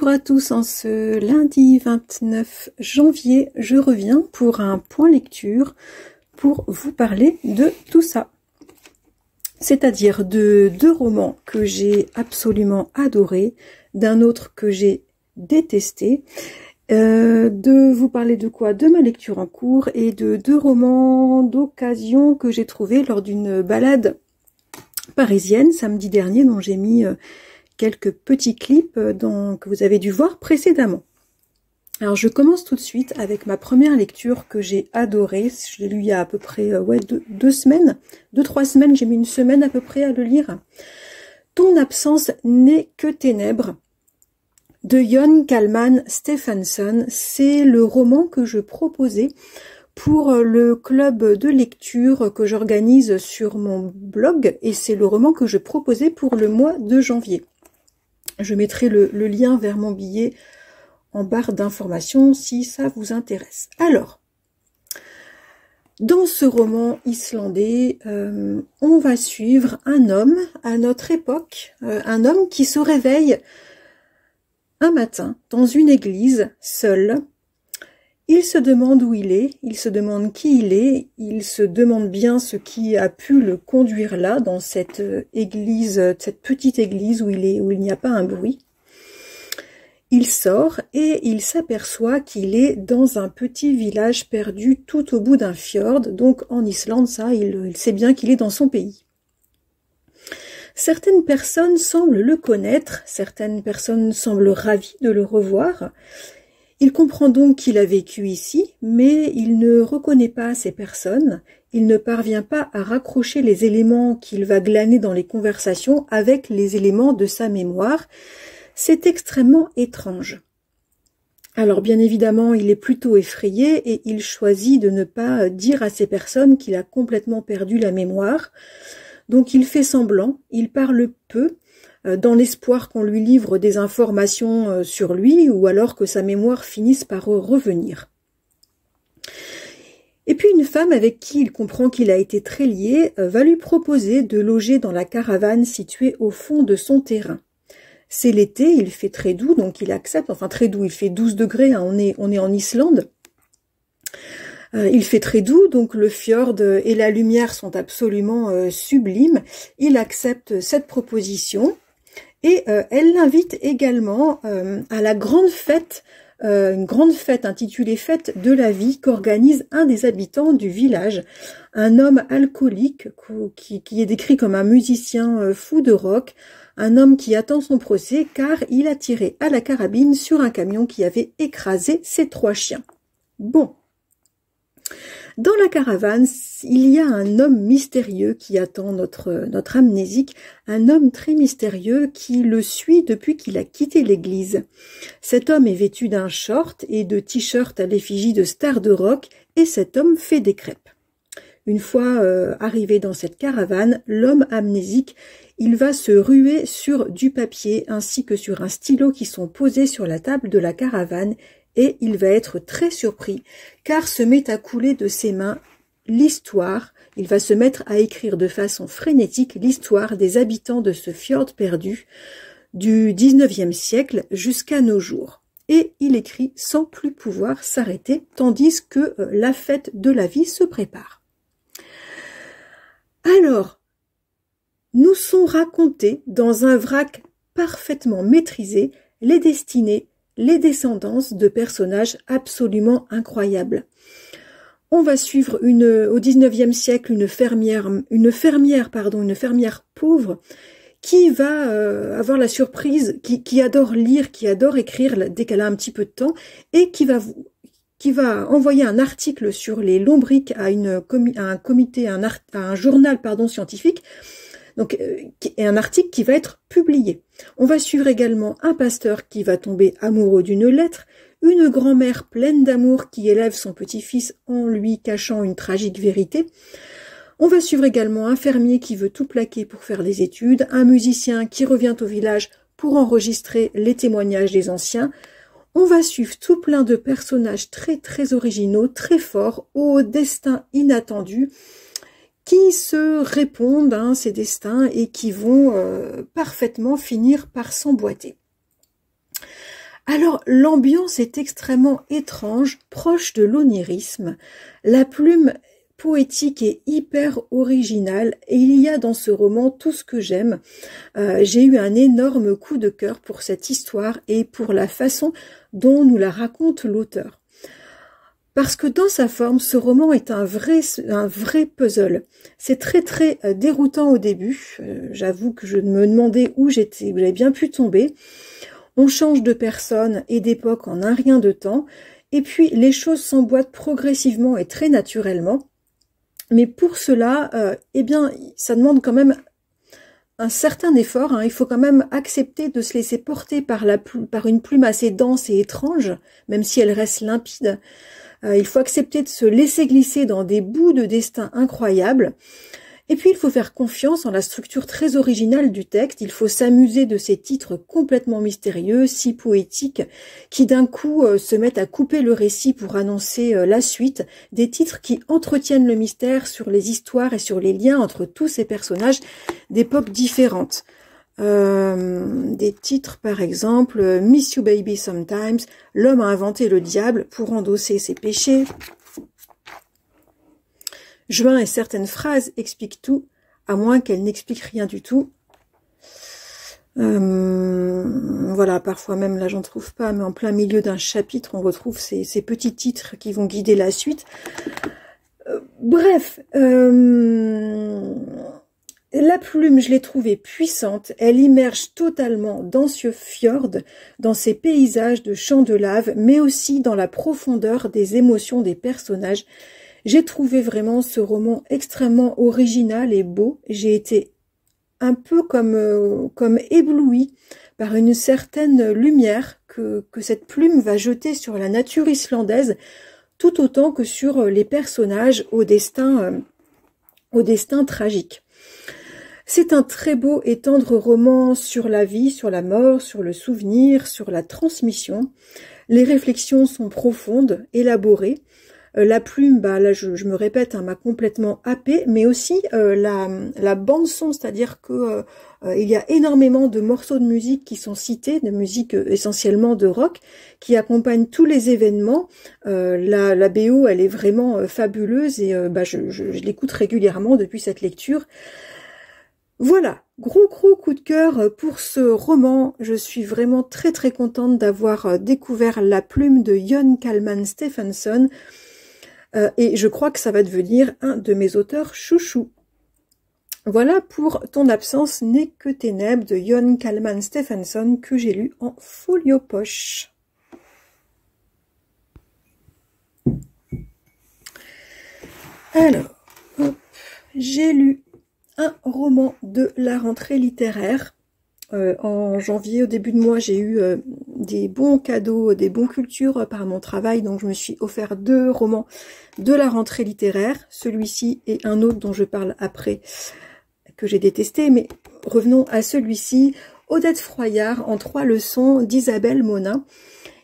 Bonjour à tous, en ce lundi 29 janvier, je reviens pour un point lecture pour vous parler de tout ça. C'est-à-dire de deux romans que j'ai absolument adorés, d'un autre que j'ai détesté, de vous parler de quoi? De ma lecture en cours et de deux romans d'occasion que j'ai trouvés lors d'une balade parisienne samedi dernier, dont j'ai mis quelques petits clips que vous avez dû voir précédemment. Alors je commence tout de suite avec ma première lecture que j'ai adorée. Je l'ai lu il y a à peu près 2-3 semaines, j'ai mis une semaine à peu près à le lire. Ton absence n'est que ténèbres de Jon Kalman Stephenson. C'est le roman que je proposais pour le club de lecture que j'organise sur mon blog, et c'est le roman que je proposais pour le mois de janvier. Je mettrai le lien vers mon billet en barre d'informations si ça vous intéresse. Alors, dans ce roman islandais, on va suivre un homme à notre époque, un homme qui se réveille un matin dans une église, seul. Il se demande où il est, il se demande qui il se demande bien ce qui a pu le conduire là, dans cette église, cette petite église où il n'y a pas un bruit. Il sort et il s'aperçoit qu'il est dans un petit village perdu tout au bout d'un fjord. Donc en Islande, ça, il sait bien qu'il est dans son pays. Certaines personnes semblent le connaître, certaines personnes semblent ravies de le revoir. Il comprend donc qu'il a vécu ici, mais il ne reconnaît pas ces personnes. Il ne parvient pas à raccrocher les éléments qu'il va glaner dans les conversations avec les éléments de sa mémoire. C'est extrêmement étrange. Alors bien évidemment, il est plutôt effrayé et il choisit de ne pas dire à ces personnes qu'il a complètement perdu la mémoire. Donc il fait semblant, il parle peu, dans l'espoir qu'on lui livre des informations sur lui ou alors que sa mémoire finisse par revenir. Et puis une femme avec qui il comprend qu'il a été très lié va lui proposer de loger dans la caravane située au fond de son terrain. C'est l'été, il fait très doux, donc il accepte, enfin très doux, il fait 12 degrés, hein, on est en Islande. Il fait très doux, donc le fjord et la lumière sont absolument sublimes. Il accepte cette proposition et elle l'invite également à la grande fête, une grande fête intitulée Fête de la vie qu'organise un des habitants du village, un homme alcoolique qui est décrit comme un musicien fou de rock, un homme qui attend son procès car il a tiré à la carabine sur un camion qui avait écrasé ses 3 chiens. Bon. Dans la caravane, il y a un homme mystérieux qui attend notre amnésique, un homme très mystérieux qui le suit depuis qu'il a quitté l'église. Cet homme est vêtu d'un short et de t-shirt à l'effigie de stars de rock, et cet homme fait des crêpes. Une fois arrivé dans cette caravane, l'homme amnésique, il va se ruer sur du papier ainsi que sur un stylo qui sont posés sur la table de la caravane, et il va être très surpris car se met à couler de ses mains l'histoire, il va se mettre à écrire de façon frénétique l'histoire des habitants de ce fjord perdu du 19e siècle jusqu'à nos jours. Et il écrit sans plus pouvoir s'arrêter, tandis que la fête de la vie se prépare. Alors, nous sont racontés dans un vrac parfaitement maîtrisé les destinées, les descendances de personnages absolument incroyables. On va suivre au 19e siècle une fermière pauvre qui va avoir la surprise, qui adore lire, qui adore écrire dès qu'elle a un petit peu de temps, et qui va envoyer un article sur les lombrics à un journal scientifique. Donc, et un article qui va être publié. On va suivre également un pasteur qui va tomber amoureux d'une lettre, une grand-mère pleine d'amour qui élève son petit-fils en lui cachant une tragique vérité. On va suivre également un fermier qui veut tout plaquer pour faire des études, un musicien qui revient au village pour enregistrer les témoignages des anciens. On va suivre tout plein de personnages très très originaux, très forts, au destin inattendu, qui se répondent ces destins et qui vont parfaitement finir par s'emboîter. Alors, l'ambiance est extrêmement étrange, proche de l'onirisme. La plume poétique est hyper originale et il y a dans ce roman tout ce que j'aime. J'ai eu un énorme coup de cœur pour cette histoire et pour la façon dont nous la raconte l'auteur. Parce que dans sa forme, ce roman est un vrai puzzle. C'est très déroutant au début. J'avoue que je me demandais où j'étais, où j'avais bien pu tomber. On change de personne et d'époque en un rien de temps. Et puis les choses s'emboîtent progressivement et très naturellement. Mais pour cela, eh bien, ça demande quand même un certain effort. Hein. Il faut quand même accepter de se laisser porter par une plume assez dense et étrange, même si elle reste limpide. Il faut accepter de se laisser glisser dans des bouts de destin incroyables. Et puis, il faut faire confiance en la structure très originale du texte. Il faut s'amuser de ces titres complètement mystérieux, si poétiques, qui d'un coup se mettent à couper le récit pour annoncer la suite. Des titres qui entretiennent le mystère sur les histoires et sur les liens entre tous ces personnages d'époques différentes. Des titres par exemple Miss You Baby Sometimes, l'homme a inventé le diable pour endosser ses péchés. Juin et certaines phrases expliquent tout, à moins qu'elles n'expliquent rien du tout. Voilà, parfois même là j'en trouve pas, mais en plein milieu d'un chapitre on retrouve ces petits titres qui vont guider la suite. Bref, la plume, je l'ai trouvée puissante, elle immerge totalement dans ce fjord, dans ces paysages de champs de lave, mais aussi dans la profondeur des émotions des personnages. J'ai trouvé vraiment ce roman extrêmement original et beau. J'ai été un peu comme éblouie par une certaine lumière que cette plume va jeter sur la nature islandaise, tout autant que sur les personnages au destin tragique. C'est un très beau et tendre roman sur la vie, sur la mort, sur le souvenir, sur la transmission. Les réflexions sont profondes, élaborées. La plume, bah là je me répète, hein, m'a complètement happée, mais aussi la bande son, c'est-à-dire que il y a énormément de morceaux de musique qui sont cités, de musique essentiellement de rock, qui accompagnent tous les événements. La BO, elle est vraiment fabuleuse et je l'écoute régulièrement depuis cette lecture. Voilà, gros coup de cœur pour ce roman. Je suis vraiment très contente d'avoir découvert La plume de Jón Kalman Stefánsson et je crois que ça va devenir un de mes auteurs chouchous. Voilà pour Ton absence n'est que ténèbres de Jón Kalman Stefánsson que j'ai lu en folio poche. Alors, j'ai lu un roman de la rentrée littéraire. En janvier, au début de mois, j'ai eu des bons cadeaux, des bons cultures par mon travail, donc je me suis offert 2 romans de la rentrée littéraire, celui-ci et un autre dont je parle après, que j'ai détesté, mais revenons à celui-ci, Odette Froyard en 3 leçons d'Isabelle Monin.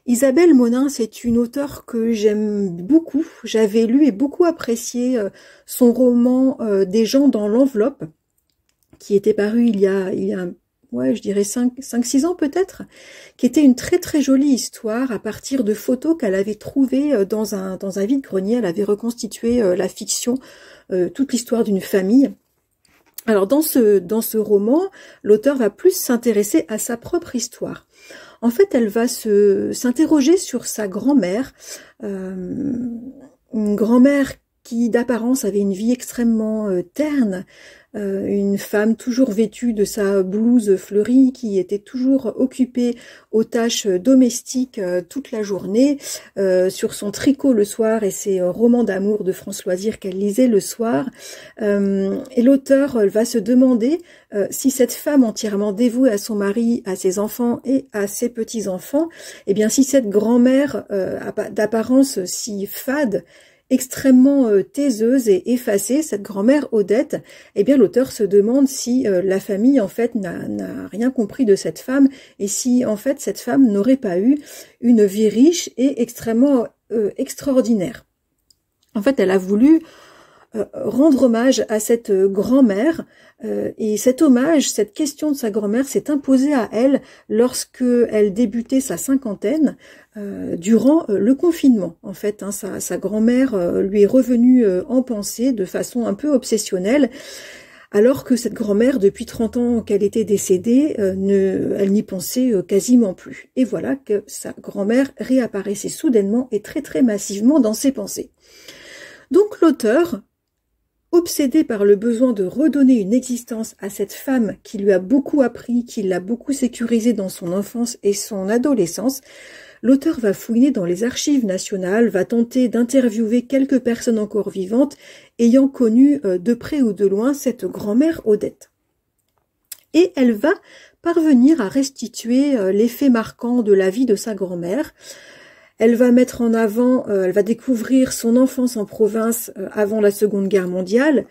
Isabelle Monin, c'est une auteure que j'aime beaucoup. J'avais lu et beaucoup apprécié son roman Des gens dans l'enveloppe, qui était paru il y a je dirais 5-6 ans peut-être, qui était une très jolie histoire à partir de photos qu'elle avait trouvées dans un vide-grenier. Elle avait reconstitué la fiction, toute l'histoire d'une famille. Alors dans ce roman, l'auteur va plus s'intéresser à sa propre histoire. En fait, elle va s'interroger sur sa grand-mère, une grand-mère qui d'apparence avait une vie extrêmement terne, une femme toujours vêtue de sa blouse fleurie, qui était toujours occupée aux tâches domestiques toute la journée, sur son tricot le soir et ses romans d'amour de France Loisir qu'elle lisait le soir. Et l'auteur va se demander si cette femme entièrement dévouée à son mari, à ses enfants et à ses petits-enfants, eh bien si cette grand-mère d'apparence si fade, extrêmement taiseuse et effacée, cette grand-mère Odette, eh bien l'auteur se demande si la famille en fait n'a rien compris de cette femme et si en fait cette femme n'aurait pas eu une vie riche et extrêmement extraordinaire. En fait, elle a voulu rendre hommage à cette grand-mère. Et cet hommage, cette question de sa grand-mère s'est imposée à elle lorsque elle débutait sa cinquantaine durant le confinement. En fait, hein, sa grand-mère lui est revenue en pensée de façon un peu obsessionnelle, alors que cette grand-mère, depuis 30 ans qu'elle était décédée, elle n'y pensait quasiment plus. Et voilà que sa grand-mère réapparaissait soudainement et très très massivement dans ses pensées. Donc l'auteur, obsédé par le besoin de redonner une existence à cette femme qui lui a beaucoup appris, qui l'a beaucoup sécurisée dans son enfance et son adolescence, l'auteur va fouiner dans les archives nationales, va tenter d'interviewer quelques personnes encore vivantes ayant connu de près ou de loin cette grand-mère Odette. Et elle va parvenir à restituer les faits marquants de la vie de sa grand-mère. Elle va mettre en avant, elle va découvrir son enfance en province avant la Seconde Guerre mondiale,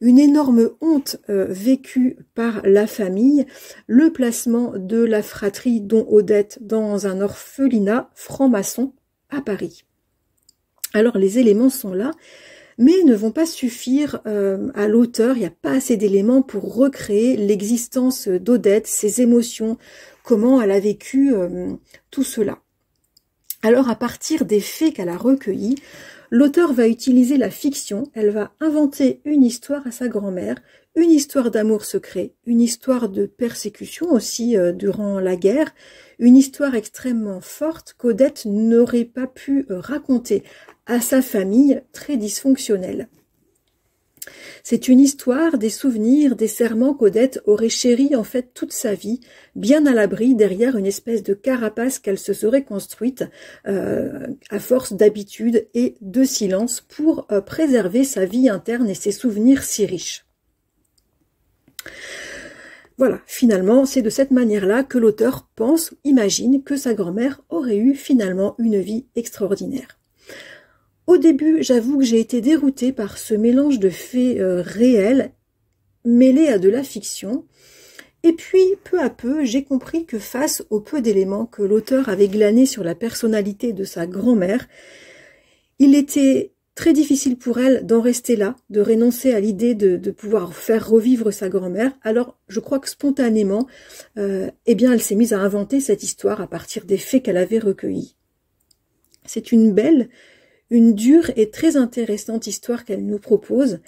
une énorme honte vécue par la famille, le placement de la fratrie dont Odette dans un orphelinat franc-maçon à Paris. Alors les éléments sont là, mais ne vont pas suffire à l'auteur, il n'y a pas assez d'éléments pour recréer l'existence d'Odette, ses émotions, comment elle a vécu tout cela. Alors à partir des faits qu'elle a recueillis, l'auteur va utiliser la fiction, elle va inventer une histoire à sa grand-mère, une histoire d'amour secret, une histoire de persécution aussi durant la guerre, une histoire extrêmement forte qu'Odette n'aurait pas pu raconter à sa famille très dysfonctionnelle. C'est une histoire des souvenirs, des serments qu'Odette aurait chéris en fait toute sa vie, bien à l'abri derrière une espèce de carapace qu'elle se serait construite à force d'habitude et de silence pour préserver sa vie interne et ses souvenirs si riches. Voilà, finalement, c'est de cette manière-là que l'auteur pense, imagine que sa grand-mère aurait eu finalement une vie extraordinaire. Au début, j'avoue que j'ai été déroutée par ce mélange de faits réels mêlés à de la fiction. Et puis, peu à peu, j'ai compris que face au peu d'éléments que l'auteur avait glanés sur la personnalité de sa grand-mère, il était très difficile pour elle d'en rester là, de renoncer à l'idée de pouvoir faire revivre sa grand-mère. Alors, je crois que spontanément, eh bien, elle s'est mise à inventer cette histoire à partir des faits qu'elle avait recueillis. C'est une belle, une dure et très intéressante histoire qu'elle nous propose.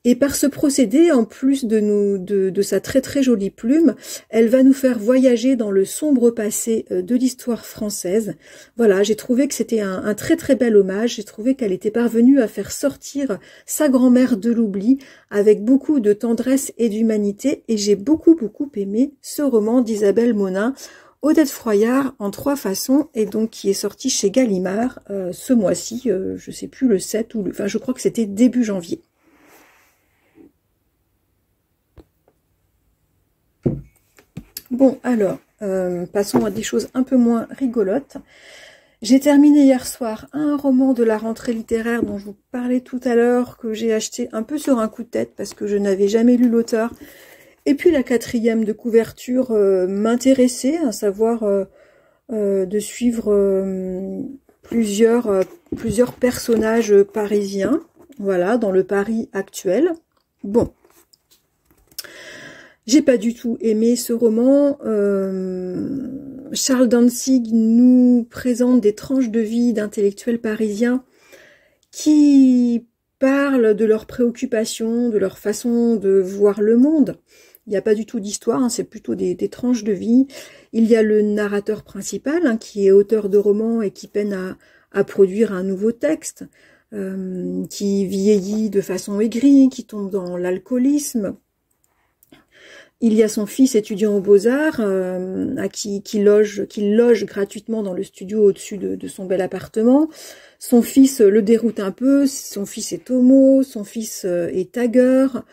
Et par ce procédé, en plus de sa très très jolie plume, elle va nous faire voyager dans le sombre passé de l'histoire française. Voilà, j'ai trouvé que c'était un très très bel hommage. J'ai trouvé qu'elle était parvenue à faire sortir sa grand-mère de l'oubli avec beaucoup de tendresse et d'humanité. Et j'ai beaucoup aimé ce roman d'Isabelle Monin, Odette Froyard en 3 façons, et donc qui est sorti chez Gallimard ce mois-ci, je sais plus le 7 ou le... Enfin, je crois que c'était début janvier. Bon, alors, passons à des choses un peu moins rigolotes. J'ai terminé hier soir un roman de la rentrée littéraire dont je vous parlais tout à l'heure, que j'ai acheté un peu sur un coup de tête parce que je n'avais jamais lu l'auteur. Et puis la 4e de couverture m'intéressait, à savoir de suivre plusieurs personnages parisiens, voilà, dans le Paris actuel. Bon, j'ai pas du tout aimé ce roman. Charles Dantzig nous présente des tranches de vie d'intellectuels parisiens qui parlent de leurs préoccupations, de leur façon de voir le monde. Il n'y a pas du tout d'histoire, hein, c'est plutôt des tranches de vie. Il y a le narrateur principal, hein, qui est auteur de romans et qui peine à produire un nouveau texte, qui vieillit de façon aigrie, qui tombe dans l'alcoolisme. Il y a son fils étudiant aux Beaux-Arts, qui loge gratuitement dans le studio au-dessus de son bel appartement. Son fils le déroute un peu, son fils est homo, son fils est tagueur.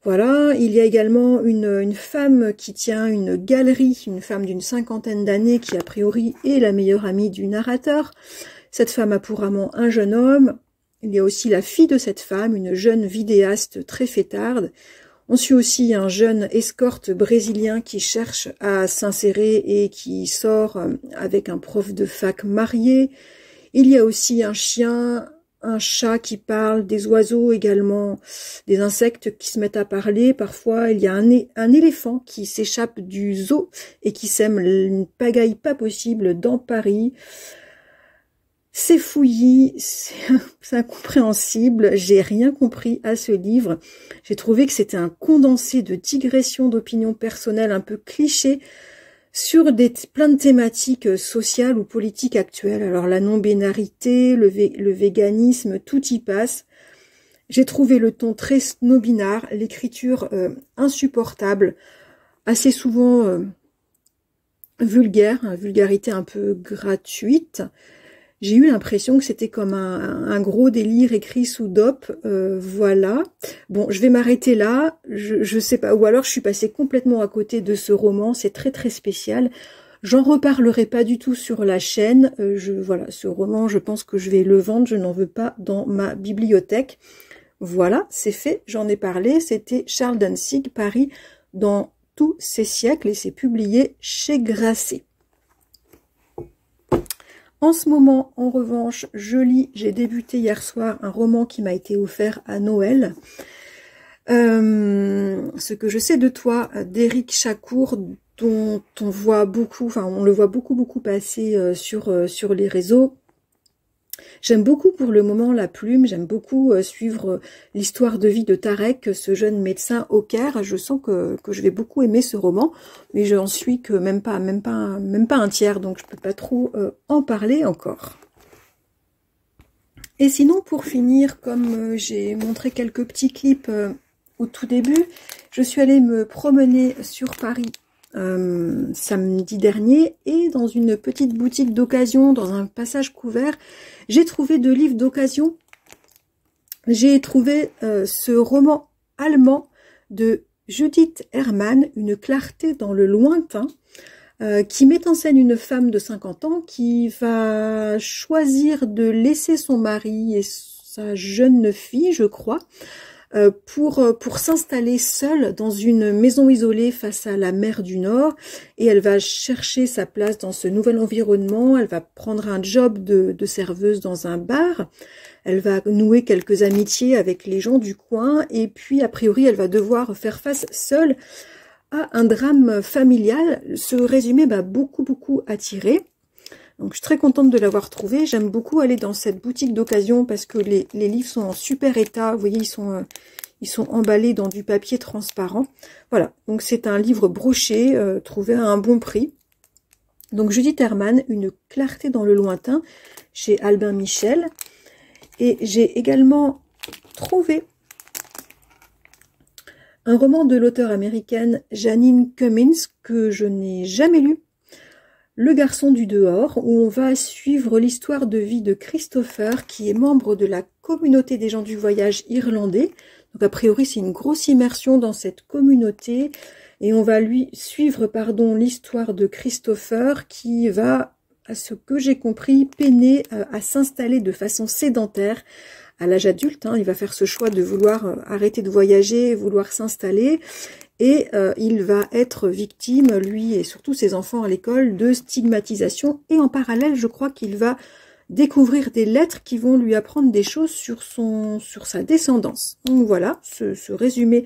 Voilà, il y a également une femme qui tient une galerie, une femme d'une 50aine d'années qui a priori est la meilleure amie du narrateur. Cette femme a pour amant un jeune homme. Il y a aussi la fille de cette femme, une jeune vidéaste très fêtarde. On suit aussi un jeune escorte brésilien qui cherche à s'insérer et qui sort avec un prof de fac marié. Il y a aussi un chien, un chat qui parle, des oiseaux également, des insectes qui se mettent à parler. Parfois, il y a un éléphant qui s'échappe du zoo et qui sème une pagaille pas possible dans Paris. C'est fouillis, c'est incompréhensible, j'ai rien compris à ce livre. J'ai trouvé que c'était un condensé de digressions d'opinions personnelles un peu clichés sur plein de thématiques sociales ou politiques actuelles. Alors la non-binarité, le véganisme, tout y passe. J'ai trouvé le ton très snobinard, l'écriture insupportable, assez souvent vulgaire, vulgarité un peu gratuite. J'ai eu l'impression que c'était comme un gros délire écrit sous dope, voilà. Bon, je vais m'arrêter là, je sais pas, ou alors je suis passée complètement à côté de ce roman, c'est très très spécial. J'en reparlerai pas du tout sur la chaîne, voilà, ce roman, je pense que je vais le vendre, je n'en veux pas dans ma bibliothèque. Voilà, c'est fait, j'en ai parlé, c'était Charles Danzig, Paris dans tous ses siècles, et c'est publié chez Grasset. En ce moment, en revanche, j'ai débuté hier soir un roman qui m'a été offert à Noël. Ce que je sais de toi, d'Éric Chacour, dont on voit beaucoup, enfin on le voit beaucoup passer sur les réseaux. J'aime beaucoup pour le moment la plume, j'aime beaucoup suivre l'histoire de vie de Tarek, ce jeune médecin au Caire. Je sens que je vais beaucoup aimer ce roman, mais j'en suis que même pas un tiers, donc je peux pas trop en parler encore. Et sinon, pour finir, comme j'ai montré quelques petits clips au tout début, je suis allée me promener sur Paris samedi dernier, et dans une petite boutique d'occasion, dans un passage couvert, j'ai trouvé 2 livres d'occasion. J'ai trouvé ce roman allemand de Judith Herrmann, Une clarté dans le lointain, qui met en scène une femme de 50 ans qui va choisir de laisser son mari et sa jeune fille, je crois, pour s'installer seule dans une maison isolée face à la mer du Nord, et elle va chercher sa place dans ce nouvel environnement. Elle va prendre un job de serveuse dans un bar, elle va nouer quelques amitiés avec les gens du coin, et puis a priori elle va devoir faire face seule à un drame familial. Ce résumé m'a beaucoup attiré. Donc je suis très contente de l'avoir trouvé. J'aime beaucoup aller dans cette boutique d'occasion parce que les livres sont en super état. Vous voyez, ils sont emballés dans du papier transparent. Voilà, donc c'est un livre broché, trouvé à un bon prix. Donc Judith Herrmann, Une clarté dans le lointain, chez Albin Michel. Et j'ai également trouvé un roman de l'auteure américaine Janine Cummins que je n'ai jamais lu. Le garçon du dehors, où on va suivre l'histoire de vie de Christopher, qui est membre de la communauté des gens du voyage irlandais. Donc a priori c'est une grosse immersion dans cette communauté, et on va suivre l'histoire de Christopher, qui va, à ce que j'ai compris, peiner à s'installer de façon sédentaire à l'âge adulte. Il va faire ce choix de vouloir arrêter de voyager, vouloir s'installer. Et il va être victime, lui et surtout ses enfants à l'école, de stigmatisation. Et en parallèle, je crois qu'il va découvrir des lettres qui vont lui apprendre des choses sur sa descendance. Donc voilà, ce résumé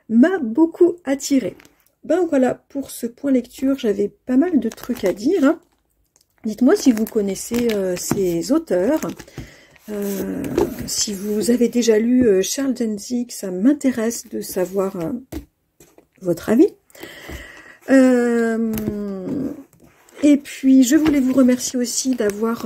m'a beaucoup attiré. Ben voilà, pour ce point lecture, j'avais pas mal de trucs à dire. Dites-moi si vous connaissez ces auteurs. Si vous avez déjà lu Charles Danzig, ça m'intéresse de savoir votre avis. Et puis je voulais vous remercier aussi d'avoir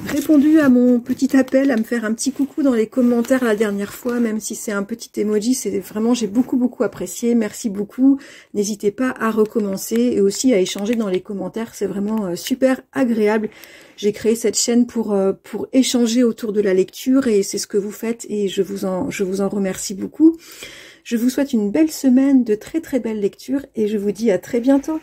répondu à mon petit appel, à me faire un petit coucou dans les commentaires la dernière fois, même si c'est un petit emoji, c'est vraiment, j'ai beaucoup apprécié, merci beaucoup. N'hésitez pas à recommencer et aussi à échanger dans les commentaires, c'est vraiment super agréable. J'ai créé cette chaîne pour échanger autour de la lecture, et c'est ce que vous faites, et je vous en remercie beaucoup. Je vous souhaite une belle semaine, de très belles lectures, et je vous dis à très bientôt.